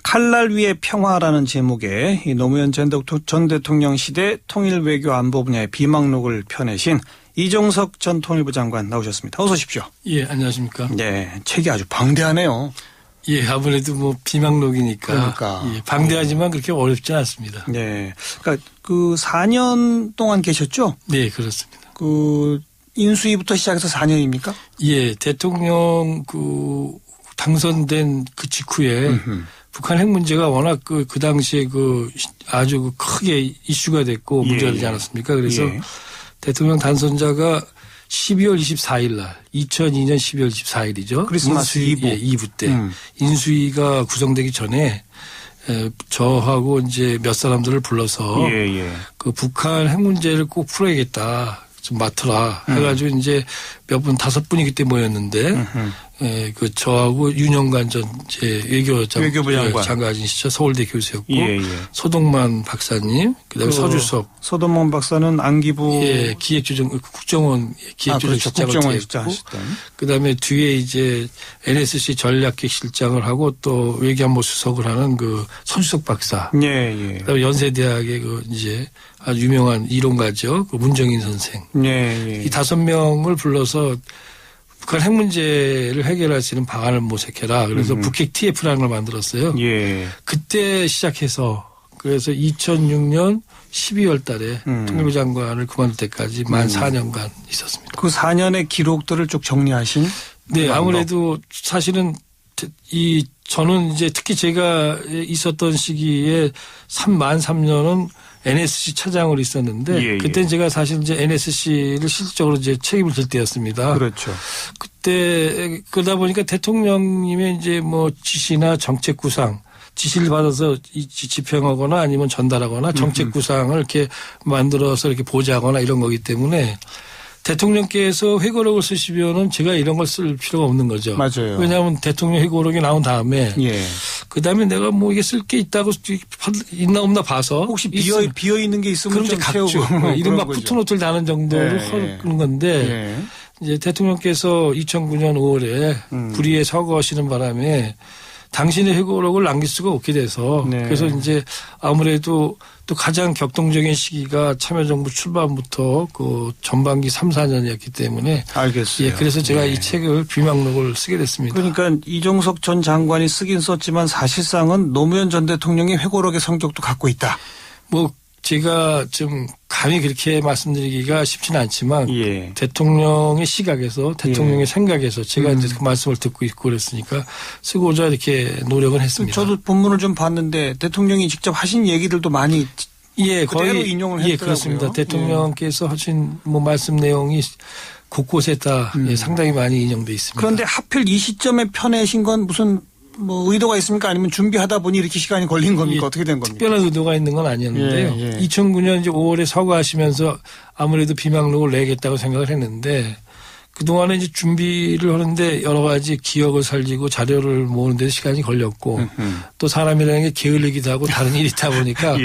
칼날 위의 평화라는 제목의 이 노무현 전 대통령 시대 통일 외교 안보 분야의 비망록을 펴내신 이종석 전 통일부 장관 나오셨습니다. 어서 오십시오. 예, 안녕하십니까. 네, 책이 아주 방대하네요. 예, 아무래도 뭐 비망록이니까. 그러니까. 예, 방대하지만 그렇게 어렵지 않습니다. 네, 그러니까 그 4년 동안 계셨죠? 네, 그렇습니다. 그 인수위부터 시작해서 4년입니까? 예, 대통령 당선된 그 직후에 북한 핵 문제가 워낙 그 당시에 아주 크게 이슈가 됐고 문제가 되지 않았습니까? 그래서 대통령 당선자가 12월 24일 날 2002년 12월 24일이죠. 크리스마스 이브 때 인수위가 구성되기 전에 저하고 이제 몇 사람들을 불러서 그 북한 핵 문제를 꼭 풀어야겠다. 좀 맡으라 해가지고 이제 몇 분 5분이 그때 모였는데 그 저하고 윤영관 전 외교부 장관이시죠. 서울대 교수였고 소동만 박사님 그다음에 서주석 소동만 박사는 안기부 국정원 기획조정실장을 했고 그다음에 뒤에 이제 NSC 전략기획 실장을 하고 또 외교안보 수석을 하는 그 서주석 박사 그다음에 연세대학의 이제 아주 유명한 이론가죠. 그 문정인 선생. 이 5명을 불러서 북한 핵 문제를 해결할 수 있는 방안을 모색해라. 그래서 북핵 TF라는 걸 만들었어요. 그때 시작해서 그래서 2006년 12월 달에 통일부 장관을 그만둘 때까지 만 4년간 있었습니다. 그 4년의 기록들을 쭉 정리하신? 네, 아무래도 사실은 저는 이제 특히 제가 있었던 시기에 만 3년은 NSC 차장으로 있었는데 그때 제가 사실 이제 NSC를 실질적으로 이제 책임을 질 때였습니다. 그렇죠. 그때 그러다 보니까 대통령님의 이제 뭐 지시나 정책 구상 지시를 받아서 집행하거나 아니면 전달하거나 정책 구상을 이렇게 만들어서 이렇게 보좌하거나 이런 거기 때문에 대통령께서 회고록을 쓰시면은 제가 이런 걸 쓸 필요가 없는 거죠. 맞아요. 왜냐하면 대통령 회고록이 나온 다음에 그다음에 내가 뭐 이게 쓸 게 있다고 있나 없나 봐서 혹시 비어 있는 게 있으면 좀 채우고 이른바 푸트노트를 다는 정도로 하는 건데 이제 대통령께서 2009년 5월에 불의에 서거하시는 바람에 당신의 회고록을 남길 수가 없게 돼서 그래서 이제 아무래도 또 가장 격동적인 시기가 참여정부 출범부터 그 전반기 3, 4년이었기 때문에 알겠어요. 그래서 제가 이 책을 비망록을 쓰게 됐습니다. 그러니까 이종석 전 장관이 쓰긴 썼지만 사실상은 노무현 전 대통령의 회고록의 성격도 갖고 있다. 뭐 제가 좀 감히 그렇게 말씀드리기가 쉽지는 않지만 대통령의 시각에서 대통령의 생각에서 제가 이제 그 말씀을 듣고 있고 그랬으니까 쓰고자 이렇게 노력을 했습니다. 저도 본문을 좀 봤는데 대통령이 직접 하신 얘기들도 많이 거의 인용을 했더라고요. 그렇습니다. 대통령께서 하신 뭐 말씀 내용이 곳곳에 다 상당히 많이 인용돼 있습니다. 그런데 하필 이 시점에 펴내신 건 무슨 뭐 의도가 있습니까? 아니면 준비하다 보니 이렇게 시간이 걸린 겁니까? 어떻게 된 겁니까? 특별한 의도가 있는 건 아니었는데요. 2009년 이제 5월에 서거하시면서 아무래도 비망록을 내겠다고 생각을 했는데 그동안에 이제 준비를 하는데 여러 가지 기억을 살리고 자료를 모으는 데 시간이 걸렸고 또 사람이라는 게 게을리기도 하고 다른 일이 있다 보니까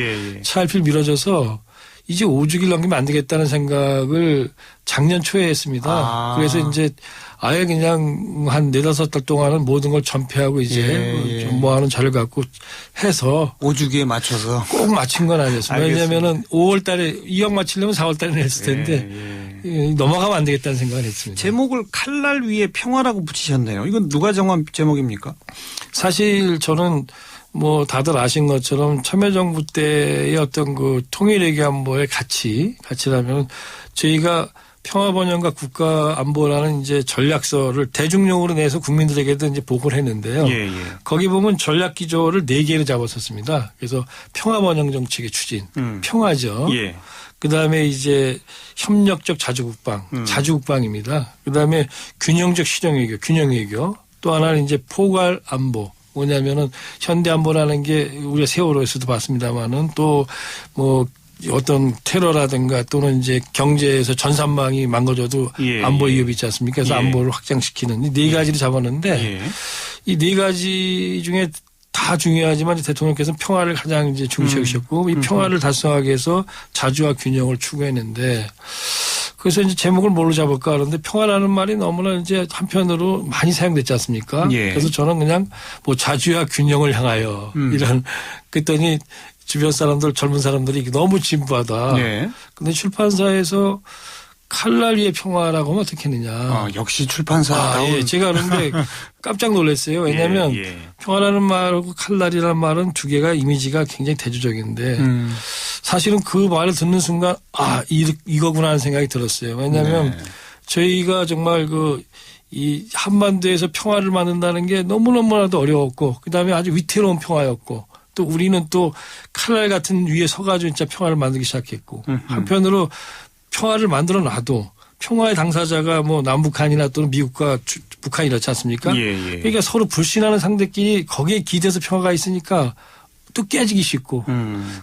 차일필 미뤄져서 이제 5주기를 넘기면 안 되겠다는 생각을 작년 초에 했습니다. 그래서 이제 아예 그냥 한 4-5달 동안은 모든 걸 전폐하고 이제 좀 모아놓은 자료를 갖고 해서 5주기에 맞춰서 꼭 맞춘 건 아니었습니다. 왜냐하면은 5월 달에 2억 맞추려면 4월 달에 냈을 텐데 넘어가면 안 되겠다는 생각을 했습니다. 제목을 칼날 위의 평화라고 붙이셨네요. 이건 누가 정한 제목입니까? 사실 저는 뭐 다들 아신 것처럼 참여정부 때의 어떤 그 통일외교안보의 가치라면 저희가 평화번영과 국가안보라는 이제 전략서를 대중용으로 내서 국민들에게도 이제 보고를 했는데요. 거기 보면 전략기조를 4개를 잡았었습니다. 그래서 평화번영 정책의 추진, 평화죠. 그다음에 이제 협력적 자주국방입니다. 그다음에 균형적 실용외교, 균형외교. 또 하나는 이제 포괄안보. 뭐냐면은 현대안보라는 게 우리가 세월호에서도 봤습니다만은 또 뭐 어떤 테러라든가 또는 이제 경제에서 전산망이 망가져도 안보 위협이 있지 않습니까? 그래서 안보를 확장시키는 이 4가지를 잡았는데 이 4가지 중에 다 중요하지만 대통령께서는 평화를 가장 이제 중시하셨고 이 평화를 달성하기 위해서 자주와 균형을 추구했는데 그래서 이제 제목을 뭘로 잡을까 하는데 평화라는 말이 너무나 이제 한편으로 많이 사용됐지 않습니까? 예. 그래서 저는 그냥 뭐 자주와 균형을 향하여 이런 그랬더니 주변 사람들 젊은 사람들이 너무 진부하다. 예. 근데 출판사에서 칼날 위의 평화라고 하면 어떻게 했느냐. 역시 출판사. 예. 제가 그런데 깜짝 놀랐어요. 왜냐하면 예. 평화라는 말하고 칼날이라는 말은 두 개가 이미지가 굉장히 대조적인데 사실은 그 말을 듣는 순간 이거구나 하는 생각이 들었어요. 왜냐하면 네. 저희가 정말 이 한반도에서 평화를 만든다는 게 너무너무나도 어려웠고 그다음에 아주 위태로운 평화였고 또 우리는 또 칼날 같은 위에 서가지고 진짜 평화를 만들기 시작했고 한편으로 평화를 만들어 놔도 평화의 당사자가 뭐 남북한이나 또는 미국과 북한이 이렇지 않습니까? 예. 그러니까 서로 불신하는 상대끼리 거기에 기대서 평화가 있으니까 또 깨지기 쉽고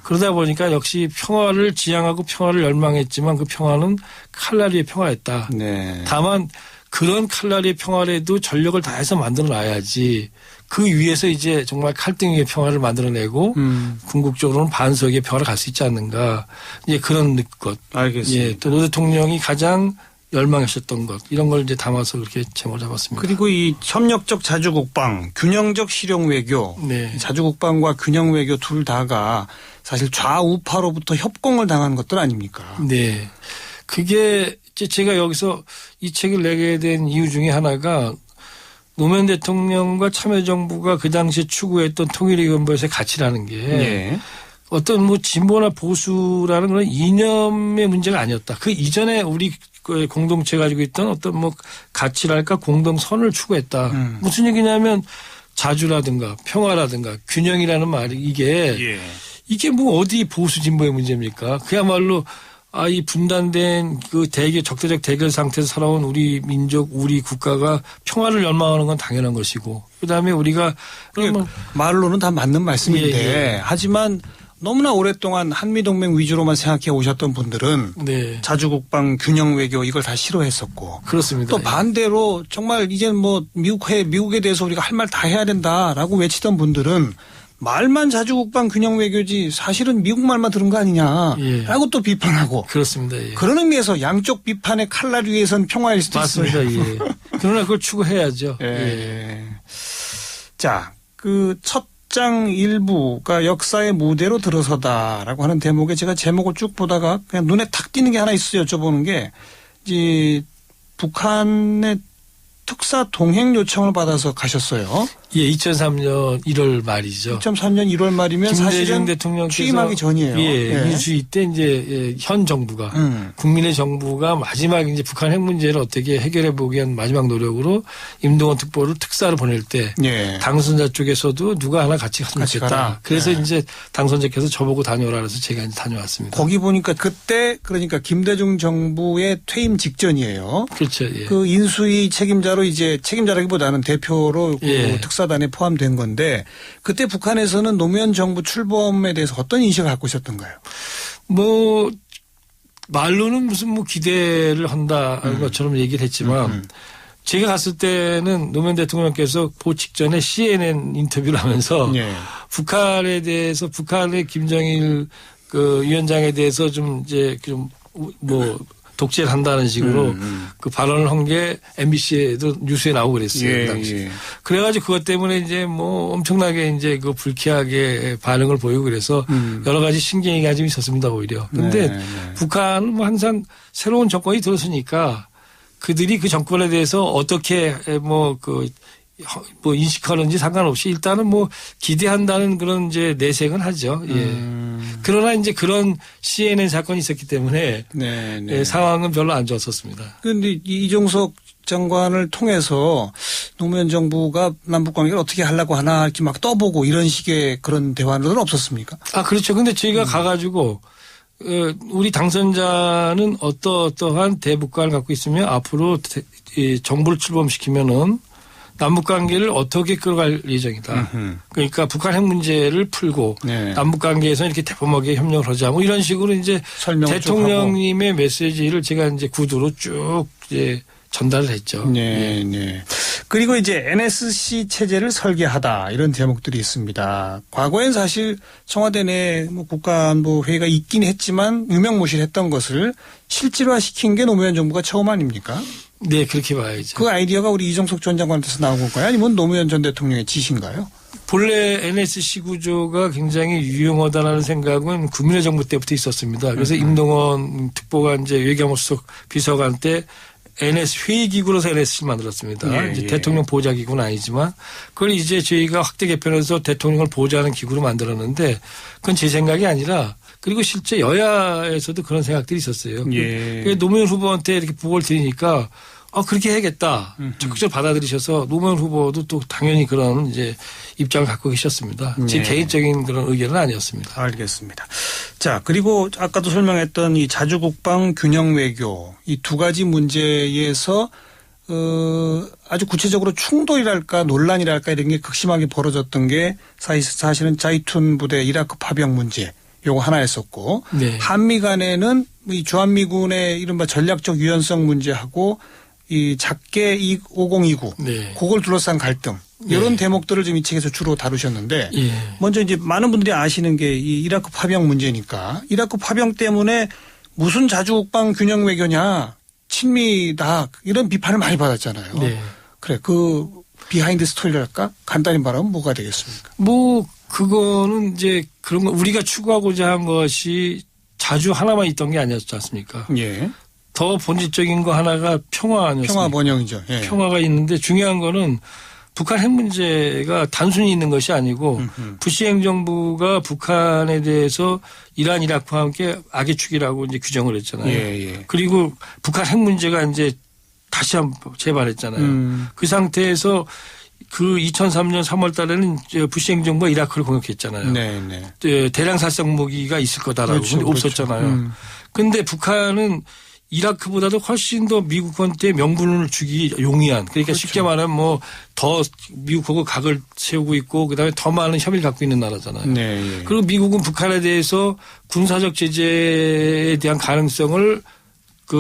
그러다 보니까 역시 평화를 지향하고 평화를 열망했지만 그 평화는 칼날 위의 평화였다. 네. 다만 그런 칼날 위의 평화라도 전력을 다해서 만들어 놔야지 그 위에서 이제 정말 칼등 위의 평화를 만들어내고 궁극적으로는 반석의 평화를 갈 수 있지 않는가. 이제 그런 것. 알겠습니다. 예, 또 노 대통령이 가장 열망하셨던 것 이런 걸 이제 담아서 그렇게 제목을 잡았습니다. 그리고 이 협력적 자주국방, 균형적 실용 외교, 네. 자주국방과 균형 외교 둘 다가 사실 좌우파로부터 협공을 당한 것들 아닙니까? 네. 그게 이제 제가 여기서 이 책을 내게 된 이유 중에 하나가 노무현 대통령과 참여정부가 그 당시에 추구했던 통일위원회에서의 가치라는 게 예. 어떤 뭐 진보나 보수라는 그런 이념의 문제가 아니었다. 그 이전에 우리 공동체 가지고 있던 어떤 뭐 가치랄까 공동선을 추구했다. 무슨 얘기냐면 자주라든가 평화라든가 균형이라는 말이 이게 뭐 어디 보수 진보의 문제입니까? 그야말로 이 분단된 그 적대적 대결 상태에서 살아온 우리 민족, 우리 국가가 평화를 열망하는 건 당연한 것이고, 그 다음에 우리가 말로는 다 맞는 말씀인데, 예. 하지만 너무나 오랫동안 한미동맹 위주로만 생각해 오셨던 분들은 네. 자주국방, 균형 외교 이걸 다 싫어했었고, 그렇습니다. 또 반대로 정말 이제 뭐 미국에 대해서 우리가 할 말 다 해야 된다라고 외치던 분들은 말만 자주국방 균형 외교지 사실은 미국 말만 들은 거 아니냐라고 예. 또 비판하고. 그렇습니다. 예. 그런 의미에서 양쪽 비판의 칼날 위에선 평화일 수도 맞습니다. 있어요. 예. 그러나 그걸 추구해야죠. 예. 예. 자, 그 첫 장 일부가 역사의 무대로 들어서다라고 하는 대목에 제가 제목을 쭉 보다가 그냥 눈에 탁 띄는 게 하나 있어요. 여쭤보는 게 이제 북한의 특사 동행 요청을 받아서 가셨어요. 예, 2003년 1월 말이죠. 2003년 1월 말이면 김대중 사실은 대통령께서 취임하기 전이에요. 예, 민수위 때 이제 현 정부가 국민의 정부가 마지막 이제 북한 핵 문제를 어떻게 해결해 보기 위한 마지막 노력으로 임동원 특보를 특사를 보낼 때 예. 당선자 쪽에서도 누가 하나 같이 갔으면 같이 좋겠다. 가라. 그래서 예. 이제 당선자께서 저보고 다녀오라 그래서 제가 이제 다녀왔습니다. 거기 보니까 그때 그러니까 김대중 정부의 퇴임 직전이에요. 그렇죠. 예. 그 인수위 책임자로 이제 책임자라기보다는 대표로 예. 그 특사단에 포함된 건데 그때 북한에서는 노무현 정부 출범에 대해서 어떤 인식을 갖고 있었던가요? 뭐 말로는 무슨 뭐 기대를 한다는 것처럼 얘기를 했지만 제가 갔을 때는 노무현 대통령께서 그 직전에 CNN 인터뷰를 하면서 예. 북한에 대해서 북한의 김정일 그 위원장에 대해서 좀 이제 좀 뭐 독재를 한다는 식으로 그 발언을 한 게 MBC에도 뉴스에 나오고 그랬어요. 예, 그 당시. 예. 그래가지고 그것 때문에 이제 뭐 엄청나게 이제 그 불쾌하게 반응을 보이고 그래서 여러 가지 신경이 좀 있었습니다 오히려. 근데 네, 네. 북한은 뭐 항상 새로운 정권이 들었으니까 그들이 그 정권에 대해서 어떻게 뭐 인식하는지 상관없이 일단은 뭐 기대한다는 그런 이제 내색은 하죠. 예. 그러나 이제 그런 CNN 사건이 있었기 때문에 네, 네. 예, 상황은 별로 안 좋았었습니다. 그런데 이종석 장관을 통해서 노무현 정부가 남북 관계를 어떻게 하려고 하나 이렇게 막 떠보고 이런 식의 그런 대화는 없었습니까? 그렇죠. 근데 저희가 가가지고 우리 당선자는 어떠한 대북관을 갖고 있으면 앞으로 정부를 출범시키면은 남북 관계를 어떻게 끌어갈 예정이다. 그러니까 북한 핵 문제를 풀고 네. 남북 관계에서 이렇게 대범하게 협력을 하자. 뭐 이런 식으로 이제 설명을 대통령님의 메시지를 제가 이제 구두로 쭉 이제 전달을 했죠. 네, 네. 그리고 이제 NSC 체제를 설계하다 이런 제목들이 있습니다. 과거엔 사실 청와대 내 뭐 국가안보회의가 있긴 했지만 유명무실했던 것을 실질화시킨 게 노무현 정부가 처음 아닙니까? 네, 그렇게 봐야죠. 그 아이디어가 우리 이종석 전 장관한테서 나온 건가요? 아니면 노무현 전 대통령의 지시인가요? 본래 NSC 구조가 굉장히 유용하다는 생각은 국민의 정부 때부터 있었습니다. 그래서 임동원 특보가 이제 외교안보수석 비서관 때 NS 회의기구로서 NSC를 만들었습니다. 예, 이제 예. 대통령 보좌기구는 아니지만 그걸 이제 저희가 확대 개편해서 대통령을 보좌하는 기구로 만들었는데 그건 제 생각이 아니라 그리고 실제 여야에서도 그런 생각들이 있었어요. 예. 노무현 후보한테 이렇게 보고를 드리니까 그렇게 해야겠다. 적극적으로 받아들이셔서 노무현 후보도 또 당연히 그런 이제 입장을 갖고 계셨습니다. 제 예. 개인적인 그런 의견은 아니었습니다. 알겠습니다. 자, 그리고 아까도 설명했던 이 자주국방 균형 외교 이 두 가지 문제에서 아주 구체적으로 충돌이랄까 논란이랄까 이런 게 극심하게 벌어졌던 게 사실은 자이툰 부대 이라크 파병 문제 요거 하나였었고 네. 한미 간에는 이 주한미군의 이른바 전략적 유연성 문제하고 이 작게 5029 네. 그걸 둘러싼 갈등 이런 대목들을 좀 이 책에서 주로 다루셨는데 예. 먼저 이제 많은 분들이 아시는 게 이 이라크 파병 문제니까 이라크 파병 때문에 무슨 자주국방 균형 외교냐 친미다 이런 비판을 많이 받았잖아요. 네. 그래 그 비하인드 스토리랄까 간단히 말하면 뭐가 되겠습니까? 뭐 그거는 이제 그런 거 우리가 추구하고자 한 것이 자주 하나만 있던 게 아니었지 않습니까? 예. 더 본질적인 거 하나가 평화 아니었습니까? 평화 번영이죠. 예. 평화가 있는데 중요한 거는 북한 핵 문제가 단순히 있는 것이 아니고 부시 행정부가 북한에 대해서 이란, 이라크와 함께 악의 축이라고 이제 규정을 했잖아요. 예, 예. 그리고 북한 핵 문제가 이제 다시 한번 재발했잖아요. 그 상태에서 그 2003년 3월 달에는 부시 행정부가 이라크를 공격했잖아요. 네, 네. 대량 살상 무기가 있을 거다라고. 그렇죠, 근데 없었잖아요. 그런데 북한은 이라크보다도 훨씬 더 미국한테 명분을 주기 용이한 그러니까 그렇죠. 쉽게 말하면 뭐 더 미국하고 각을 세우고 있고 그다음에 더 많은 협의를 갖고 있는 나라잖아요. 네, 예. 그리고 미국은 북한에 대해서 군사적 제재에 대한 가능성을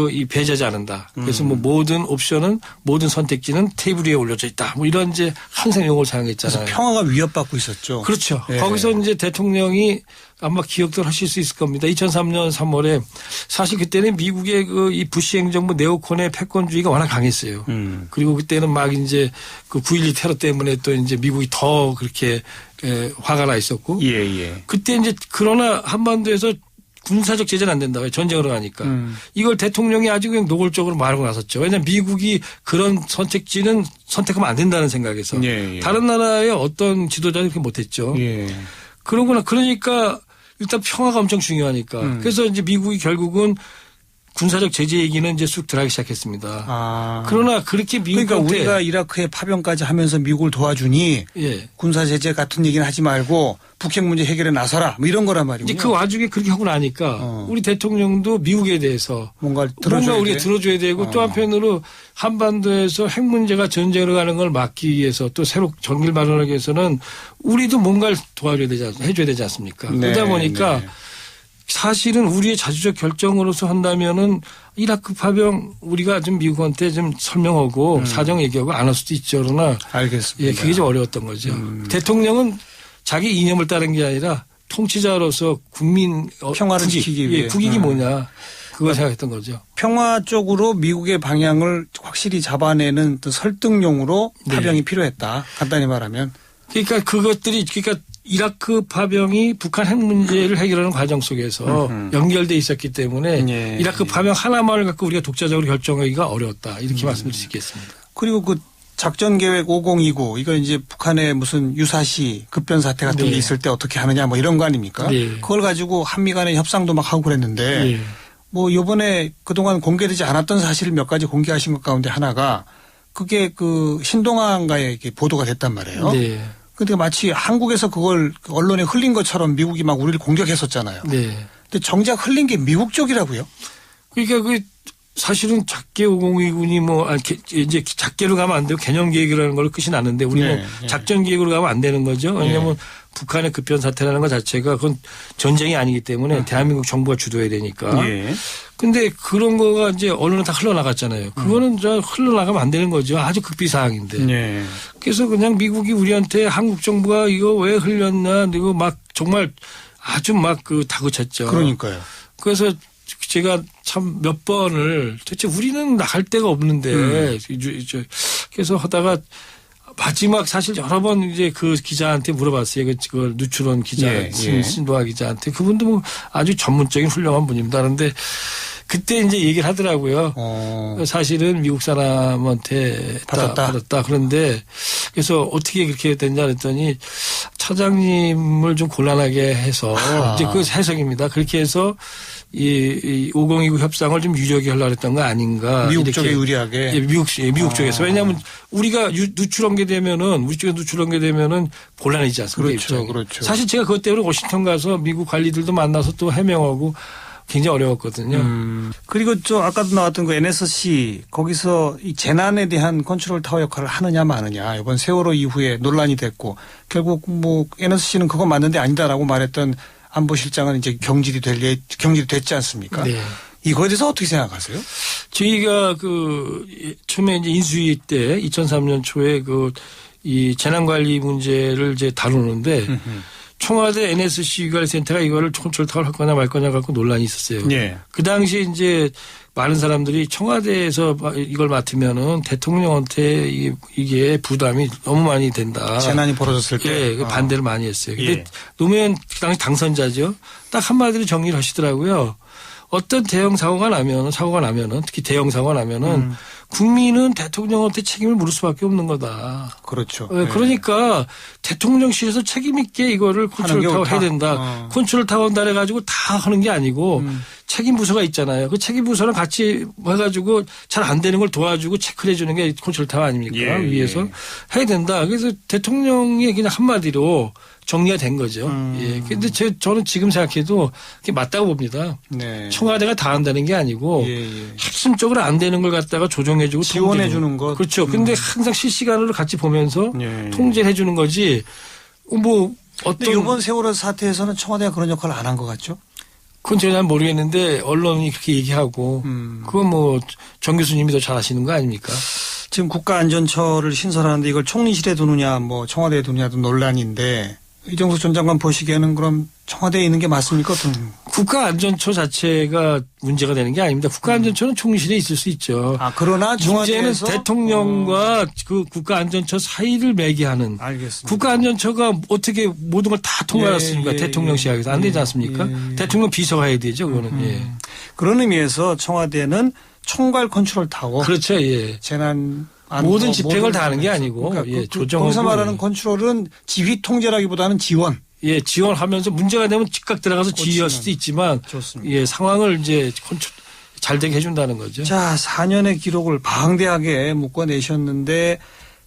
이 배제하지 않는다. 그래서 뭐 모든 옵션은 모든 선택지는 테이블 위에 올려져 있다. 뭐 이런 이제 항상 용어를 사용했잖아요. 그래서 평화가 위협받고 있었죠. 그렇죠. 예. 거기서 이제 대통령이 아마 기억들 하실 수 있을 겁니다. 2003년 3월에 사실 그때는 미국의 이 부시 행정부 네오콘의 패권주의가 워낙 강했어요. 그리고 그때는 막 이제 그 9.12 테러 때문에 또 이제 미국이 더 그렇게 화가 나 있었고. 예, 예. 그때 이제 그러나 한반도에서 군사적 제재는 안 된다. 전쟁으로 하니까. 이걸 대통령이 아주 그냥 노골적으로 말하고 나섰죠. 왜냐하면 미국이 그런 선택지는 선택하면 안 된다는 생각에서. 예, 예. 다른 나라의 어떤 지도자는 그렇게 못했죠. 예. 그러니까 일단 평화가 엄청 중요하니까. 그래서 이제 미국이 결국은 군사적 제재 얘기는 이제 쑥 들어가기 시작했습니다. 아. 그러나 그렇게 미국한테. 그러니까 우리가 이라크에 파병까지 하면서 미국을 도와주니 예. 군사 제재 같은 얘기는 하지 말고 북핵 문제 해결에 나서라 뭐 이런 거란 말이군요. 이제 그 와중에 그렇게 하고 나니까 우리 대통령도 미국에 대해서 뭔가 우리가 들어줘야 되고 또 한편으로 한반도에서 핵 문제가 전쟁으로 가는 걸 막기 위해서 또 새로 전기를 마련하기 위해서는 우리도 뭔가를 해줘야 되지 않습니까? 네, 그러다 보니까 네. 사실은 우리의 자주적 결정으로서 한다면은 이라크 파병 우리가 좀 미국한테 좀 설명하고 사정 얘기하고 안 할 수도 있죠. 그러나 알겠습니다. 예, 그게 좀 어려웠던 거죠. 대통령은 자기 이념을 따른 게 아니라 통치자로서 국민 평화를 지키기 위해. 국익이 뭐냐 그걸 생각했던 거죠. 평화 쪽으로 미국의 방향을 확실히 잡아내는 또 설득용으로 네. 파병이 필요했다. 간단히 말하면. 그러니까 그러니까 이라크 파병이 북한 핵 문제를 해결하는 과정 속에서 연결돼 있었기 때문에 예. 이라크 파병 하나만을 갖고 우리가 독자적으로 결정하기가 어려웠다. 이렇게 말씀드릴 수 있겠습니다. 그리고 그 작전 계획 5029 이거 이제 북한의 무슨 유사시 급변 사태 같은 네. 게 있을 때 어떻게 하느냐 뭐 이런 거 아닙니까? 네. 그걸 가지고 한미 간의 협상도 막 하고 그랬는데 예. 뭐 이번에 그동안 공개되지 않았던 사실을 몇 가지 공개하신 것 가운데 하나가 그게 그 신동아인가에 보도가 됐단 말이에요. 네. 근데 마치 한국에서 그걸 언론에 흘린 것처럼 미국이 막 우리를 공격했었잖아요. 네. 근데 정작 흘린 게 미국 쪽이라고요? 그러니까 사실은 작계 5029군이 이제 작계로 가면 안 되고 개념 계획이라는 걸로 끝이 나는데 우리는 네, 네. 작전 계획으로 가면 안 되는 거죠. 왜냐하면 북한의 급변 사태라는 것 자체가 그건 전쟁이 아니기 때문에 대한민국 정부가 주도해야 되니까. 예. 근데 그런 거가 이제 언론에 다 흘러나갔잖아요. 그거는 흘러나가면 안 되는 거죠. 아주 극비 사항인데. 예. 그래서 그냥 미국이 우리한테 한국 정부가 이거 왜 흘렸나 이거 막 정말 아주 막 그 다그쳤죠. 그러니까요. 그래서 제가 참 몇 번을 도대체 우리는 나갈 데가 없는데 그래서 하다가 마지막 사실 여러 번 이제 그 기자한테 물어봤어요. 그 누추론 기자, 예, 신도아 기자한테. 그분도 뭐 아주 전문적인 훌륭한 분입니다. 그런데 그때 이제 얘기를 하더라고요. 사실은 미국 사람한테 받았다. 그런데 그래서 어떻게 그렇게 됐냐 그랬더니 차장님을 좀 곤란하게 해서 이제 그 해석입니다. 그렇게 해서 이 5029 협상을 좀 유력히 하려고 했던 거 아닌가. 미국 쪽에 유리하게. 예, 미국 쪽에서. 왜냐하면 우리가 누출한 게 되면은 우리 쪽에 누출한 게 되면은 곤란해지지 않습니까? 그렇죠. 그렇죠. 사실 제가 그것 때문에 워싱턴 가서 미국 관리들도 만나서 또 해명하고 굉장히 어려웠거든요. 그리고 아까도 나왔던 그 NSC 거기서 이 재난에 대한 컨트롤 타워 역할을 하느냐 마느냐 이번 세월호 이후에 논란이 됐고 결국 뭐 NSC는 그거 맞는데 아니다라고 말했던 안보실장은 이제 경질이 됐지 않습니까? 네. 이거에 대해서 어떻게 생각하세요? 저희가 처음에 이제 인수위 때 2003년 초에 이 재난관리 문제를 이제 다루는데 청와대 NSC 위관리센터가 이거를 컨트롤타워를 할 거냐 말 거냐 갖고 논란이 있었어요. 예. 그 당시에 이제 많은 사람들이 청와대에서 이걸 맡으면은 대통령한테 이게 부담이 너무 많이 된다. 재난이 벌어졌을 때. 예, 반대를 많이 했어요. 근데 예. 노무현 그 당시 당선자죠. 딱 한마디로 정리를 하시더라고요. 어떤 사고가 나면은 특히 대형 사고가 나면은 국민은 대통령한테 책임을 물을 수밖에 없는 거다. 그렇죠. 네. 그러니까 대통령실에서 책임 있게 이거를 컨트롤 타워 해야 된다. 컨트롤 타워 한다 해가지고 다 하는 게 아니고 책임 부서가 있잖아요. 그 책임 부서랑 같이 해가지고 잘 안 되는 걸 도와주고 체크를 해주는 게 컨트롤 타워 아닙니까? 예, 위에서 예. 해야 된다. 그래서 대통령이 그냥 한마디로 정리가 된 거죠. 예. 근데 저는 지금 생각해도 그게 맞다고 봅니다. 네. 청와대가 다 한다는 게 아니고 핵심적으로 안 되는 걸 갖다가 조정해주고 지원해 주는 것. 그렇죠. 근데 항상 실시간으로 같이 보면서 통제해 주는 거지. 뭐 근데 이번 세월호 사태에서는 청와대가 그런 역할을 안 한 것 같죠? 그건 제가 잘 모르겠는데 언론이 그렇게 얘기하고 그건 뭐 정 교수님이 더 잘 아시는 거 아닙니까? 지금 국가안전처를 신설하는데 이걸 총리실에 두느냐 뭐 청와대에 두느냐도 논란인데 이정수 전 장관 보시기에는 그럼 청와대에 있는 게 맞습니까? 국가안전처 자체가 문제가 되는 게 아닙니다. 국가안전처는 총리실에 있을 수 있죠. 그러나 문제는 대통령과 그 국가안전처 사이를 매개하는. 알겠습니다. 국가안전처가 어떻게 모든 걸 다 통과했습니까? 대통령 시각에서 안 되지 않습니까? 대통령 비서가 해야 되죠. 그거는. 그런 의미에서 청와대는 총괄 컨트롤 타워. 그렇죠. 예. 재난 모든 집행을 다 하는 게 아니고 그러니까 조정하고. 거기서 말하는 컨트롤은 지휘 통제라기보다는 지원. 예, 지원하면서 문제가 되면 즉각 들어가서 지휘할 수도 있지만 좋습니다. 예, 상황을 이제 잘 되게 해준다는 거죠. 자, 4년의 기록을 방대하게 묶어내셨는데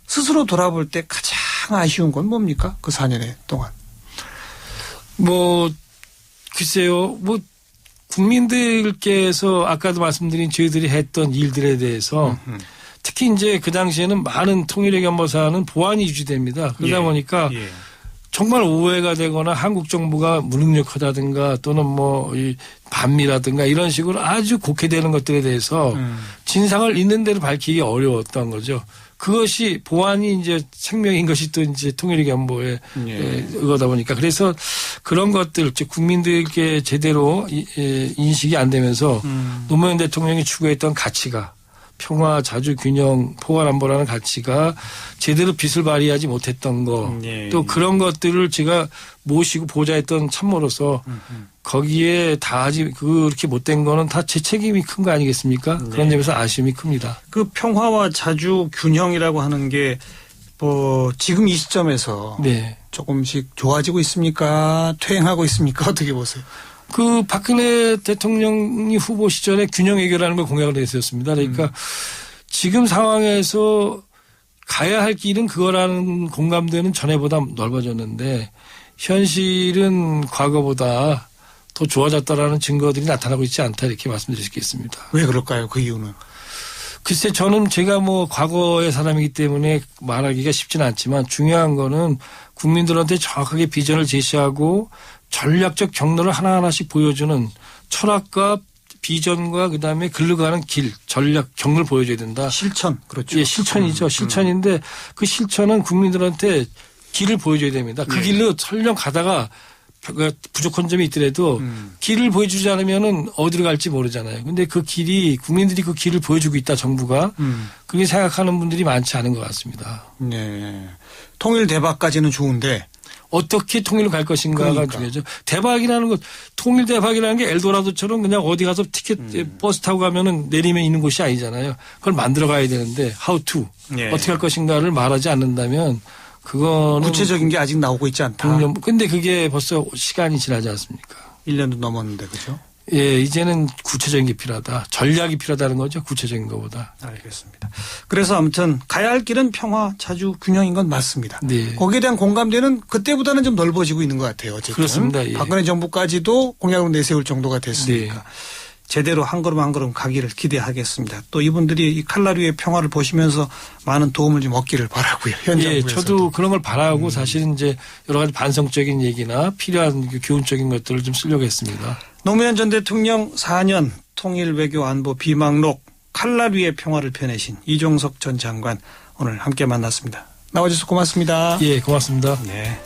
스스로 돌아볼 때 가장 아쉬운 건 뭡니까? 그 4년의 동안. 뭐 글쎄요. 뭐 국민들께서 아까도 말씀드린 저희들이 했던 일들에 대해서 특히 이제 그 당시에는 많은 통일의 연보사는 보안이 유지됩니다. 그러다 보니까 정말 오해가 되거나 한국 정부가 무능력하다든가 또는 뭐 이 반미라든가 이런 식으로 아주 곡해되는 것들에 대해서 진상을 있는 대로 밝히기 어려웠던 거죠. 그것이 보안이 이제 생명인 것이 또 이제 통일의 연보의 그거다 보니까 그래서 그런 것들 즉 국민들께 제대로 인식이 안 되면서 노무현 대통령이 추구했던 가치가 평화, 자주, 균형, 포괄 안보라는 가치가 제대로 빛을 발휘하지 못했던 거 또 그런 것들을 제가 모시고 보좌했던 참모로서 거기에 다 하지 그렇게 못된 거는 다 제 책임이 큰 거 아니겠습니까? 그런 점에서 아쉬움이 큽니다. 그 평화와 자주, 균형이라고 하는 게 뭐 지금 이 시점에서 조금씩 좋아지고 있습니까? 퇴행하고 있습니까? 어떻게 보세요? 그 박근혜 대통령이 후보 시절에 균형 해결하는 걸 공약을 했었습니다. 그러니까 지금 상황에서 가야 할 길은 그거라는 공감대는 전에보다 넓어졌는데 현실은 과거보다 더 좋아졌다라는 증거들이 나타나고 있지 않다 이렇게 말씀드릴 수 있겠습니다. 왜 그럴까요? 그 이유는? 글쎄 저는 제가 뭐 과거의 사람이기 때문에 말하기가 쉽지는 않지만 중요한 거는 국민들한테 정확하게 비전을 제시하고 전략적 경로를 하나하나씩 보여주는 철학과 비전과 그다음에 글로 가는 길, 전략, 경로를 보여줘야 된다. 실천. 그렇죠. 예, 실천이죠. 실천인데 그 실천은 국민들한테 길을 보여줘야 됩니다. 그 길로 설령 가다가 부족한 점이 있더라도 길을 보여주지 않으면은 어디로 갈지 모르잖아요. 근데 그 길이 국민들이 그 길을 보여주고 있다 정부가 그렇게 생각하는 분들이 많지 않은 것 같습니다. 네. 통일 대박까지는 좋은데 어떻게 통일로 갈 것인가가 그러니까. 중요하죠. 대박이라는 것, 통일 대박이라는 게 엘도라도처럼 그냥 어디 가서 티켓 버스 타고 가면은 내리면 있는 곳이 아니잖아요. 그걸 만들어 가야 되는데 how to 예. 어떻게 할 것인가를 말하지 않는다면 그거는 구체적인 게 아직 나오고 있지 않다. 근데 그게 벌써 시간이 지나지 않습니까? 1년도 넘었는데 그죠? 예, 이제는 구체적인 게 필요하다. 전략이 필요하다는 거죠. 구체적인 것보다. 알겠습니다. 그래서 아무튼 가야 할 길은 평화, 자주, 균형인 건 맞습니다. 네. 거기에 대한 공감대는 그때보다는 좀 넓어지고 있는 것 같아요. 어쨌든. 그렇습니다. 예. 박근혜 정부까지도 공약으로 내세울 정도가 됐으니까. 네. 제대로 한 걸음 한 걸음 가기를 기대하겠습니다. 또 이분들이 이 칼라류의 평화를 보시면서 많은 도움을 좀 얻기를 바라고요. 현 예, 정부에서도. 저도 그런 걸 바라고 사실은 이제 여러 가지 반성적인 얘기나 필요한 교훈적인 것들을 좀 쓰려고 했습니다. 노무현 전 대통령 4년 통일 외교 안보 비망록 칼라류의 평화를 펴내신 이종석 전 장관 오늘 함께 만났습니다. 나와주셔서 고맙습니다. 예, 고맙습니다. 네.